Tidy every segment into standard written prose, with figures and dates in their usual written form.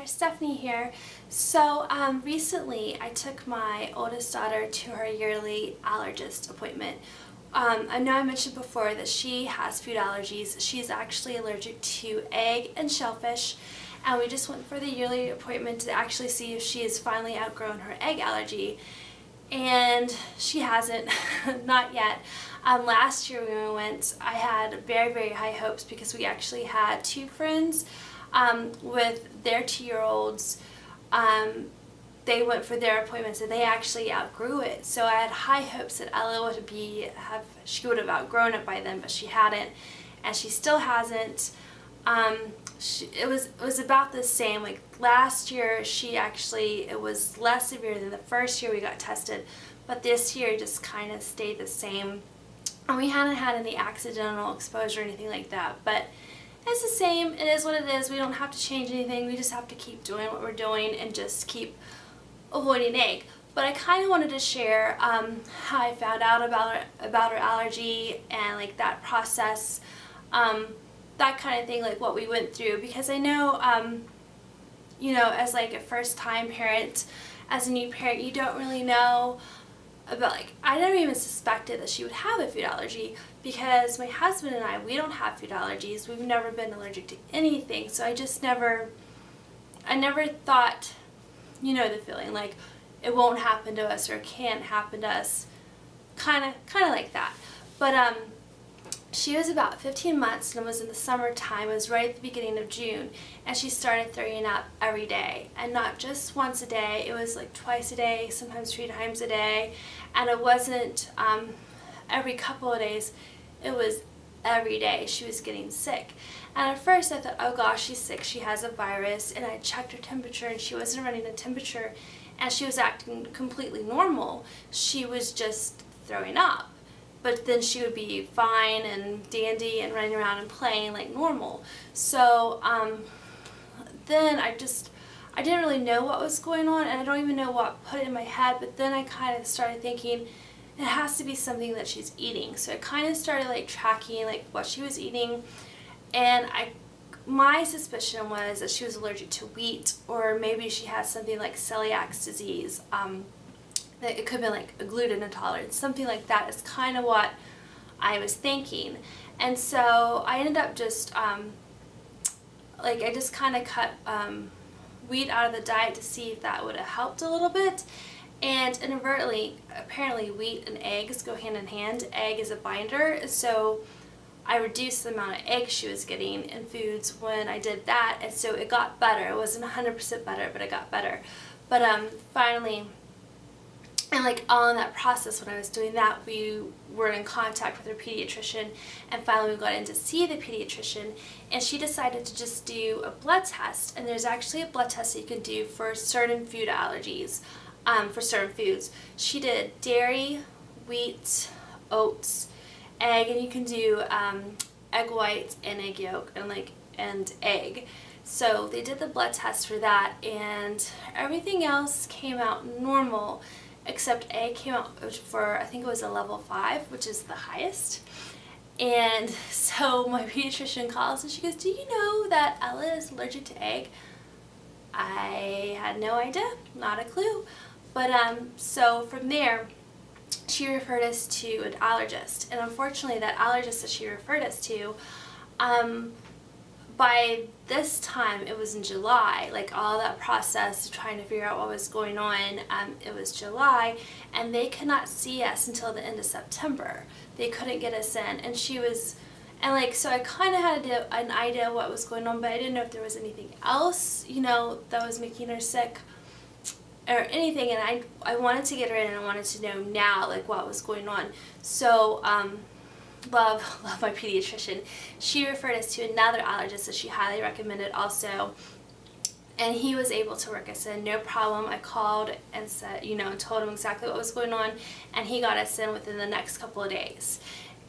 there, Stephanie here. So recently I took my oldest daughter to her yearly allergist appointment. I know I mentioned before that she has food allergies. She's actually allergic to egg and shellfish, and we just went for the yearly appointment to actually see if she has finally outgrown her egg allergy. And she hasn't, not yet. Last year when we went, I had very, very high hopes because we actually had two friends with their 2-year-olds. They went for their appointments and they actually outgrew it. So I had high hopes that Ella she would have outgrown it by then, but she hadn't, and she still hasn't. It was about the same. Like last year, it was less severe than the first year we got tested, but this year just kind of stayed the same. And we hadn't had any accidental exposure or anything like that, but it's the same. It is what it is. We don't have to change anything. We just have to keep doing what we're doing and just keep avoiding egg. But I kind of wanted to share how I found out about her allergy and like that process, that kind of thing, like what we went through, because I know, as like a first-time parent, as a new parent, you don't really know about, like, I never even suspected that she would have a food allergy because my husband and I, we don't have food allergies. We've never been allergic to anything, so I never thought, the feeling like it won't happen to us or it can't happen to us, kind of like that. But she was about 15 months and it was in the summertime. It was right at the beginning of June, and she started throwing up every day, and not just once a day. It was like twice a day, sometimes 3 times a day, and it wasn't every couple of days. It was every day. She was getting sick, and at first I thought, oh gosh, she's sick, she has a virus, and I checked her temperature and she wasn't running a temperature, and she was acting completely normal. She was just throwing up. But then she would be fine and dandy and running around and playing like normal. So then I didn't really know what was going on, and I don't even know what put it in my head, but then I kind of started thinking it has to be something that she's eating. So I kind of started like tracking like what she was eating, and my suspicion was that she was allergic to wheat, or maybe she had something like celiac disease. It could have been like a gluten intolerance, something like that is kind of what I was thinking. And so I ended up just I just kind of cut wheat out of the diet to see if that would have helped a little bit. And inadvertently, apparently wheat and eggs go hand in hand. Egg is a binder, so I reduced the amount of eggs she was getting in foods when I did that, and so it got better. It wasn't 100% better, but it got better. But finally, and like all in that process when I was doing that, we were in contact with her pediatrician, and finally we got in to see the pediatrician, and she decided to just do a blood test. And there's actually a blood test that you can do for certain food allergies, for certain foods. She did dairy, wheat, oats, egg, and you can do egg whites and egg yolk and egg. So they did the blood test for that, and everything else came out normal, except egg came out for, I think it was a level 5, which is the highest. And so my pediatrician calls and she goes, do you know that Ella is allergic to egg? I had no idea, not a clue. But so from there, she referred us to an allergist. And unfortunately, that allergist that she referred us to, by this time, it was in July, like all that process of trying to figure out what was going on, it was July, and they could not see us until the end of September. They couldn't get us in, and so I kind of had an idea what was going on, but I didn't know if there was anything else, that was making her sick or anything, and I wanted to get her in, and I wanted to know now, like, what was going on. So, love my pediatrician. She referred us to another allergist that she highly recommended also, and he was able to work us in, no problem. I called and said, told him exactly what was going on, and he got us in within the next couple of days.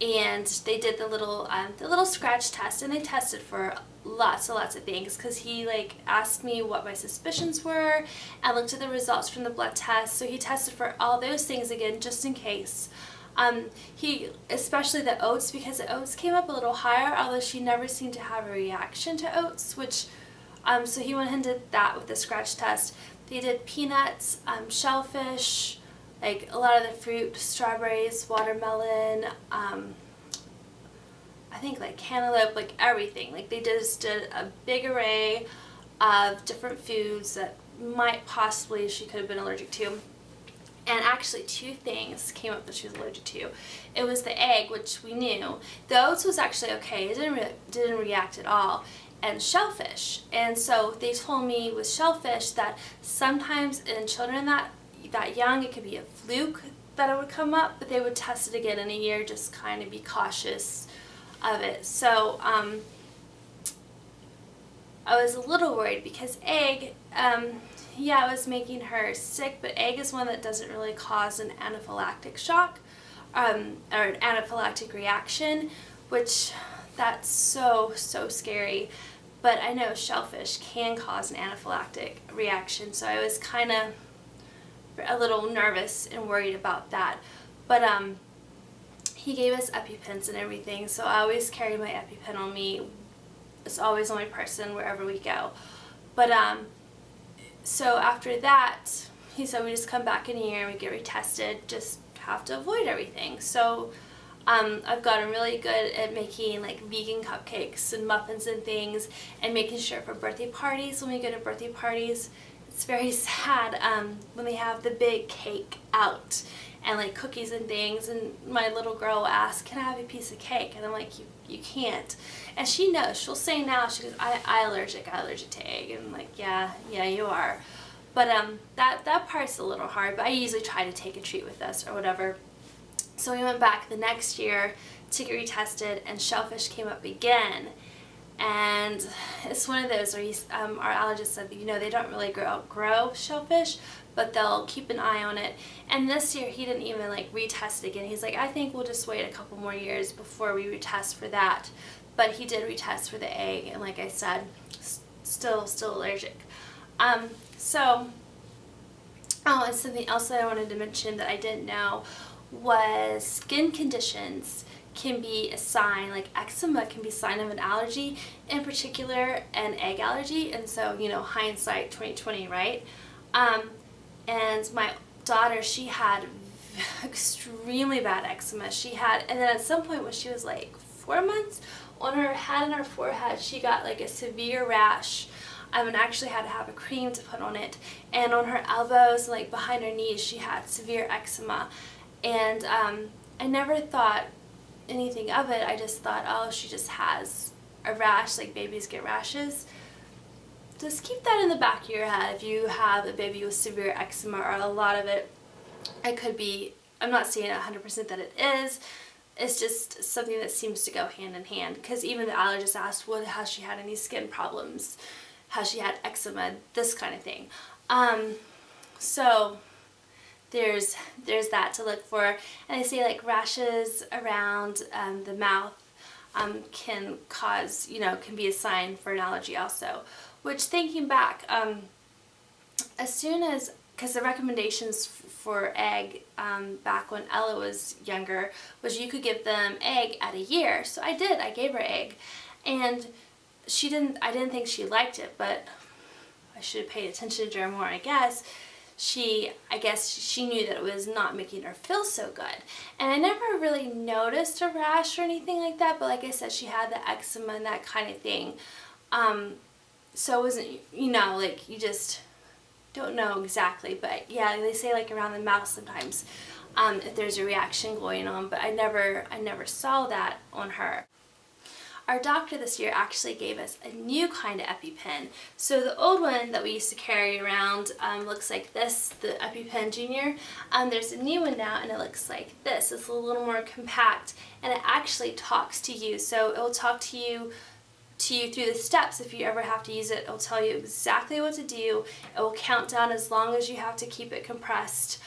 And they did the little scratch test, and they tested for lots and lots of things, because he asked me what my suspicions were and looked at the results from the blood test. So he tested for all those things again, just in case. Especially the oats, because the oats came up a little higher, although she never seemed to have a reaction to oats, which So he went and did that with the scratch test. They did peanuts, shellfish, like a lot of the fruit, strawberries, watermelon, I think like cantaloupe, like everything. Like they just did a big array of different foods that she could have been allergic to. And actually 2 things came up that she was allergic to. It was the egg, which we knew. The oats was actually okay. It didn't react at all. And shellfish. And so they told me with shellfish that sometimes in children that young, it could be a fluke that it would come up, but they would test it again in a year, just kind of be cautious of it. So I was a little worried because egg, it was making her sick, but egg is one that doesn't really cause an anaphylactic shock or an anaphylactic reaction, which that's so scary. But I know shellfish can cause an anaphylactic reaction, so I was kind of a little nervous and worried about that. But he gave us EpiPens and everything, so I always carry my EpiPen on me. It's always on my person wherever we go. But so after that, he said we just come back in a year and we get retested, just have to avoid everything. So I've gotten really good at making like vegan cupcakes and muffins and things, and making sure for birthday parties, when we go to birthday parties, it's very sad when they have the big cake out and like cookies and things, and my little girl will ask, can I have a piece of cake? And I'm like, you can't. And she knows. She'll say now, she goes, I'm allergic to egg. And I'm like, yeah, you are. But that part's a little hard, but I usually try to take a treat with us or whatever. So we went back the next year to get retested, and shellfish came up again. And it's one of those where our allergist said, they don't really grow shellfish, but they'll keep an eye on it. And this year he didn't even like retest it again. He's like, I think we'll just wait a couple more years before we retest for that. But he did retest for the egg, and like I said, still allergic. And something else that I wanted to mention that I didn't know was skin conditions can be a sign, like eczema can be a sign of an allergy, in particular an egg allergy. And so, hindsight 2020, right? And my daughter, she had extremely bad eczema. And then at some point when she was like 4 months, on her head and her forehead, she got like a severe rash. And actually had to have a cream to put on it. And on her elbows, like behind her knees, she had severe eczema. And I never thought anything of it. I just thought, oh, she just has a rash, like babies get rashes. Just keep that in the back of your head. If you have a baby with severe eczema, or a lot of it, it could be, I'm not saying 100% that it is, it's just something that seems to go hand in hand. Because even the allergist asked, well, has she had any skin problems? Has she had eczema? This kind of thing. So there's that to look for. And I say like rashes around the mouth can cause, can be a sign for an allergy also. Which, thinking back, as soon as, because the recommendations for egg back when Ella was younger was you could give them egg at a year. So I gave her egg. And I didn't think she liked it, but I should have paid attention to her more, I guess. She knew that it was not making her feel so good. And I never really noticed a rash or anything like that, but like I said, she had the eczema and that kind of thing. So it wasn't, like you just don't know exactly, but yeah, they say like around the mouth sometimes if there's a reaction going on, but I never saw that on her. Our doctor this year actually gave us a new kind of EpiPen. So the old one that we used to carry around looks like this, the EpiPen Junior. There's a new one now, and it looks like this. It's a little more compact, and it actually talks to you. So it will talk to you through the steps. If you ever have to use it, it'll tell you exactly what to do. It will count down as long as you have to keep it compressed.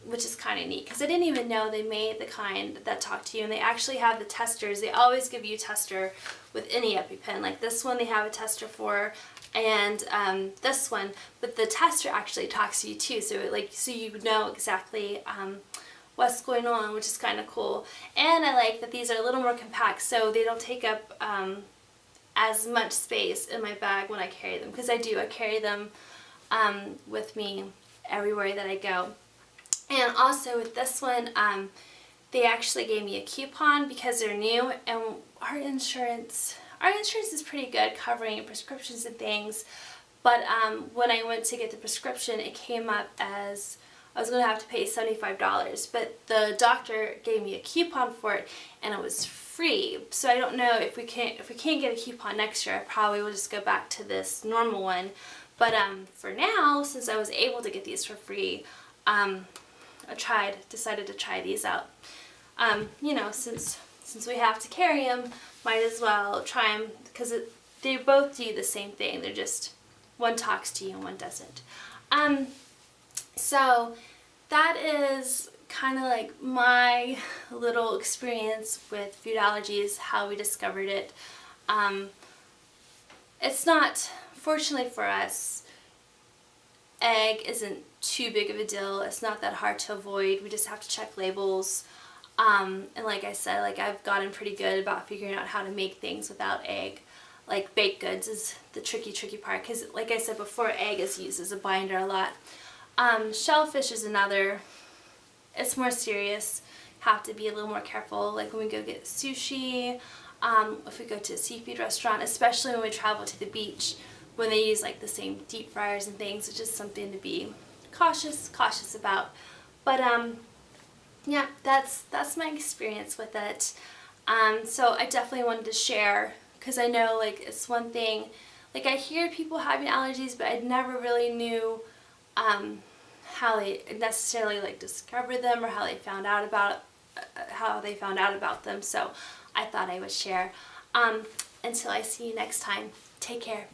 Which is kind of neat, because I didn't even know they made the kind that talk to you, and they actually have the testers. They always give you a tester with any EpiPen. Like this one they have a tester for, and this one, but the tester actually talks to you too, so you know exactly what's going on, which is kind of cool. And I like that these are a little more compact, so they don't take up as much space in my bag when I carry them, because I carry them with me everywhere that I go. And also with this one, they actually gave me a coupon because they're new, and our insurance is pretty good covering prescriptions and things. But when I went to get the prescription, it came up as I was going to have to pay $75. But the doctor gave me a coupon for it, and it was free. So I don't know if we can't get a coupon next year. I probably will just go back to this normal one. But for now, since I was able to get these for free, I decided to try these out. You know, since we have to carry them, might as well try them, because they both do the same thing. They're just, one talks to you and one doesn't. So that is kind of like my little experience with food allergies, how we discovered it. It's not, fortunately for us, egg isn't too big of a deal. It's not that hard to avoid. We just have to check labels. And like I said, like I've gotten pretty good about figuring out how to make things without egg. Like baked goods is the tricky part, because like I said before, egg is used as a binder a lot. Shellfish is another. It's more serious. Have to be a little more careful. Like when we go get sushi, if we go to a seafood restaurant, especially when we travel to the beach, when they use like the same deep fryers and things, it's just something to be cautious about. But yeah, that's my experience with it. So I definitely wanted to share, because I know like it's one thing, like I hear people having allergies, but I never really knew how they necessarily like discovered them, or how they found out about them. So I thought I would share. Until I see you next time, take care.